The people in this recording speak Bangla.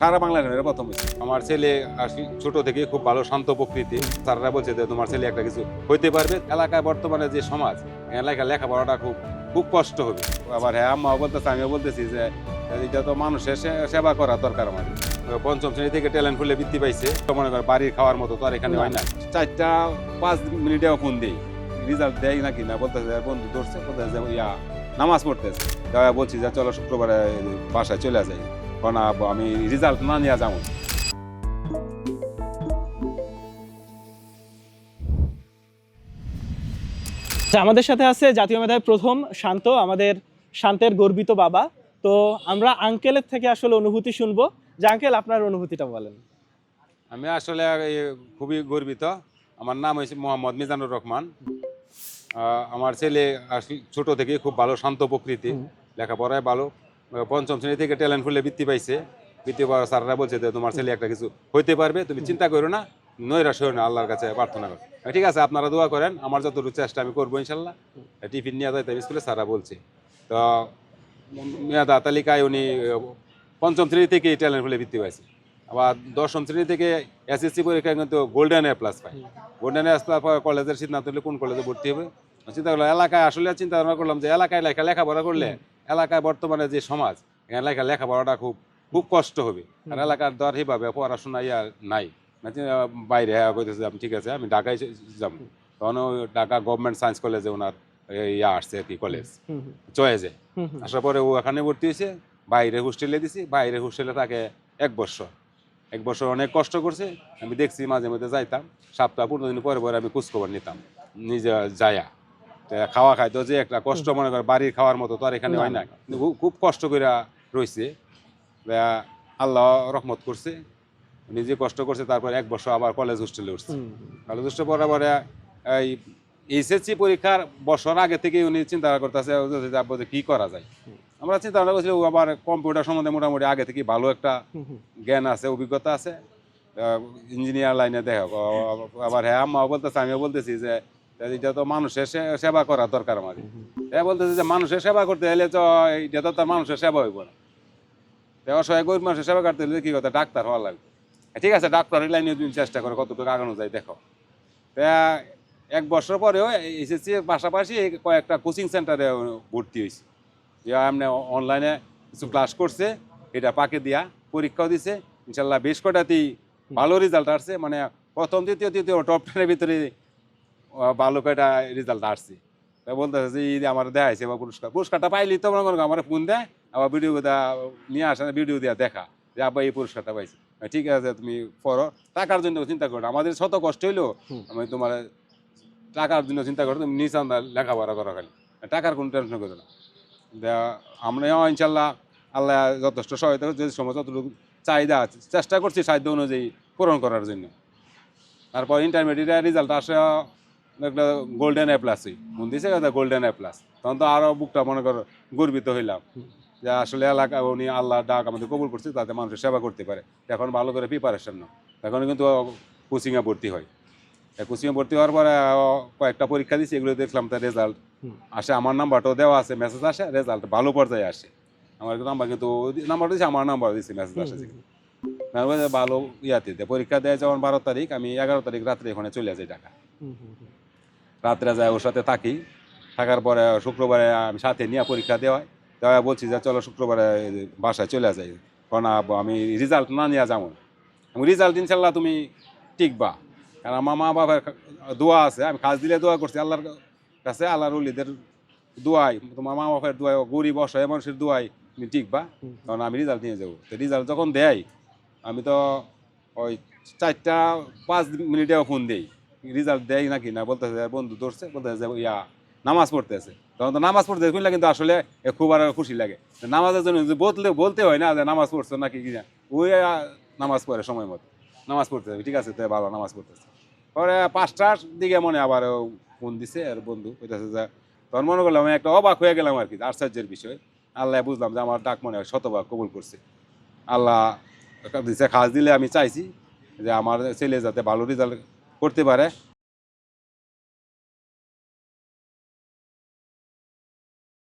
সারা বাংলাদেশের প্রথম হয়েছে। আমার ছেলে ছোট থেকে খুব ভালো শান্ত প্রকৃতি। স্যাররা বলছে যে তোমার ছেলে একটা কিছু হইতে পারবে। এলাকায় বর্তমানে যে সমাজ, এলাকায় লেখাপড়াটা খুব খুব কষ্ট হবে। আবার হ্যাঁ, আম্মাও বলতেছে, আমিও বলতেছি যে এটা তো মানুষের সেবা করা দরকার আমাদের। পঞ্চম শ্রেণী থেকে ট্যালেন্ট ফুলে বৃত্তি পাইছে। তো মনে করেন বাড়ির খাওয়ার মতো তো আর এখানে হয় না। 4টা 5 মিনিটেও ফোন দেই, রেজাল্ট দেয় নাকি না, বলতেছে বন্ধু ধরছে, বলতেছে যে নামাজ পড়তেছে। বলছি যে চলো শুক্রবারে বাসায় চলে যাই, কারণ আমি রেজাল্ট না নিয়ে যাবো। আমাদের সাথে আছে জাতীয় মেধায় প্রথম শান্ত, আমাদের শান্তের গর্বিত বাবা। তো আমরা আঙ্কেলের থেকে আসলে অনুভূতি শুনবো। যে আঙ্কেল, আপনার অনুভূতিটা বলেন। আমি আসলে খুবই গর্বিত। আমার নাম হয়েছে মোহাম্মদ মিজানুর রহমান। আমার ছেলে ছোট থেকে খুব ভালো শান্ত প্রকৃতি, লেখাপড়ায় ভালো। পঞ্চম শ্রেণী থেকে ট্যালেন্ট ফুলে বৃত্তি পাইছে। বৃত্তি পাওয়ার স্যাররা বলছে যে তোমার ছেলে একটা কিছু হইতে পারবে, তুমি চিন্তা করো না, নৈরাশ হও না, আল্লাহর কাছে প্রার্থনা করো। ঠিক আছে, আপনারা দোয়া করেন, আমার যতটুকু চেষ্টা আমি করবো ইনশাল্লাহ। টিফিন নিয়ে যাইতে স্কুলে স্যাররা বলছে। তো মেধা তালিকায় উনি পঞ্চম শ্রেণী থেকে ট্যালেন্ট ফুলে বৃত্তি পাইছে। আবার দশম শ্রেণী থেকে এসএসসি পরীক্ষায় কিন্তু golden A plus pi. Golden A plus কলেজের সিদ্ধান্ত হলে কোন কলেজে ভর্তি হবে চিন্তা করলাম। এলাকায় আসলে চিন্তা ভাবনা করলাম যে এলাকায় লেখাপড়া করলে এলাকায় বর্তমানে যে সমাজ, এলাকায় লেখাপড়াটা খুব খুব কষ্ট হবে। আর এলাকার দর হিভাবে পড়াশোনা নাই। বাইরে কইতেছে আমি ঠিক আছে, আমি ঢাকায় যাবো। তখন ঢাকা গভর্নমেন্ট সায়েন্স কলেজে ওনার আসছে আর কি, কলেজ চয়েজে। আসার পরে ও এখানে ভর্তি হয়েছে, বাইরে হোস্টেলে দিছি। বাইরে হোস্টেলে তাকে 1 বছর অনেক কষ্ট করছে। আমি দেখছি, মাঝে মধ্যে যাইতাম, সপ্তাহ 15 দিন পরে পরে আমি খোঁজখবর নিতাম নিজে যায়া। খাওয়া খাইতো যে একটা কষ্ট, মনে করে বাড়ির খাওয়ার মতো তো আর এখানে হয় না। খুব কষ্ট করে রয়েছে। আল্লাহ রহমত করছে, নিজে কষ্ট করছে। তারপর 1 বছর আবার কলেজ হোস্টেলে উঠছে। কলেজ হোস্টেল পরে আবার এই এইচএসসি পরীক্ষার বছর আগে থেকে উনি চিন্তা করতেছে যে কি করা যায়। আমরা চিন্তা ভাবনা করছি, ও আবার কম্পিউটার সম্বন্ধে মোটামুটি আগে থেকে ভালো একটা জ্ঞান আছে, অভিজ্ঞতা আছে, ইঞ্জিনিয়ার লাইনে দেখো। আবার হ্যাঁ, আম্মাও বলতেছে, আমিও বলতেছি যে এটা তো মানুষের সেবা করা দরকার আমাদের। হ্যাঁ, বলতেছে যে মানুষের সেবা করতে হলে তো এটা তো তার মানুষের সেবা হইব না। অসহায় গরিব মানুষের সেবা করতে হলে কি কথা, ডাক্তার হওয়া লাগবে। ঠিক আছে, ডাক্তারের লাইনে তুমি চেষ্টা করো কতটুকু আগানো যায় দেখো। তা 1 বছর পরেও এসএসসি পাশাপাশি কয়েকটা কোচিং সেন্টারে ভর্তি হয়েছে। যে আপনি অনলাইনে কিছু ক্লাস করছে, এটা পাকে দিয়া পরীক্ষাও দিছে। ইনশাল্লাহ বেশ কটাতেই ভালো রেজাল্ট আসছে। মানে প্রথম দ্বিতীয় তৃতীয় টপ 10-এর ভিতরে ভালো কয়টা রেজাল্ট আসছে। তা বলতেছে যে আমার দেখাইছে বা পুরস্কারটা পাইলি তো মনে করো আমার ফোন দেয়, আবার ভিডিও নিয়ে আসে, ভিডিও দিয়া দেখা যে আব্বা এই পুরস্কারটা পাইছি। ঠিক আছে, তুমি পড়ো, টাকার জন্য চিন্তা করো। আমাদের শত কষ্ট হইলো, আমি তোমার টাকার জন্য চিন্তা করো, তুমি নিজ লেখাপড়া করো, খালি টাকার কোনো টেনশন করো না। আমরাও ইনশাল্লাহ আল্লাহ যথেষ্ট সহায়তা করছে, যে সময় যতটুকু চাহিদা আছে চেষ্টা করছি সাধ্য অনুযায়ী পূরণ করার জন্য। তারপর ইন্টারমিডিয়েট রেজাল্ট আসে একটা গোল্ডেন এ প্লাসই মন দিয়েছে, গোল্ডেন এ প্লাস। তখন তো আরও বুকটা মনে করো গর্বিত হইলাম যে আসলে এলাকা উনি আল্লাহ ডাক আমাদের কবুল করছে, তাতে মানুষের সেবা করতে পারে। এখন ভালো করে প্রিপারেশন নাও, এখন কিন্তু কোচিংয়ে ভর্তি হয়। কোচিংয়ে ভর্তি হওয়ার পরে কয়েকটা পরীক্ষা দিচ্ছি, এগুলো দেখলাম তার রেজাল্ট আসে, আমার নাম্বারটাও দেওয়া আছে, মেসেজ আসে, রেজাল্ট ভালো পর্যায়ে আসে। আমার নাম্বার কিন্তু নাম্বার দিয়েছে, আমার নাম্বার দিয়েছে, মেসেজ আসে ভালো ইয়াতে পরীক্ষা দেয়। যেমন 12 তারিখ, আমি 11 তারিখ রাত্রে এখানে চলে যাই ঢাকা। রাত্রে যায় ওর সাথে থাকি, থাকার পরে শুক্রবারে আমি সাথে নিয়ে পরীক্ষা দেওয়া বলছি যে চলো শুক্রবারে বাসায় চলে যাই, কারণ আমি রেজাল্ট না নিয়ে যাবো। আমি রেজাল্ট ইনশাল্লাহ তুমি টিকবা, কারণ আমার মা বাবার দোয়া আছে। আমি কাজ দিলে দোয়া করছি আল্লাহর কাছে, আল্লাহর ওলিদের দোয়াই, তোমার মা বাবার দোয়াই, গরিব অসহায় মানুষের দোয়াই তুমি টিকবা, কারণ আমি রেজাল্ট নিয়ে যাবো। তো রেজাল্ট যখন দেয়, আমি তো ওই 4টা 5 মিনিটেও ফোন দেই, রেজাল্ট দেয় নাকি না, বলতেছে বন্ধু ধরছে, বলতেছে যে নামাজ পড়তেছে। তখন তো নামাজ পড়তে শুনলে কিন্তু আসলে খুব আর খুশি লাগে। নামাজের জন্য বলতে হয় না যে নামাজ পড়ছো নাকি কিনা, ওই নামাজ পড়ে সময় মতো নামাজ পড়তেছে। ঠিক আছে, তো ভালো নামাজ পড়তেছে। পরে 5টার দিকে মনে আবার ফোন দিছে আর বন্ধু কইতেছে যে, তখন মনে করলাম আমি একটা অবাক হয়ে গেলাম আর কি, আশ্চর্যের বিষয়। আল্লাহ বুঝলাম যে আমার ডাক মনে হয় শতভাগ কবুল করছে। আল্লাহ দিছে, খাস দিলে আমি চাইছি যে আমার ছেলে যাতে ভালো রেজাল্ট করতে পারে,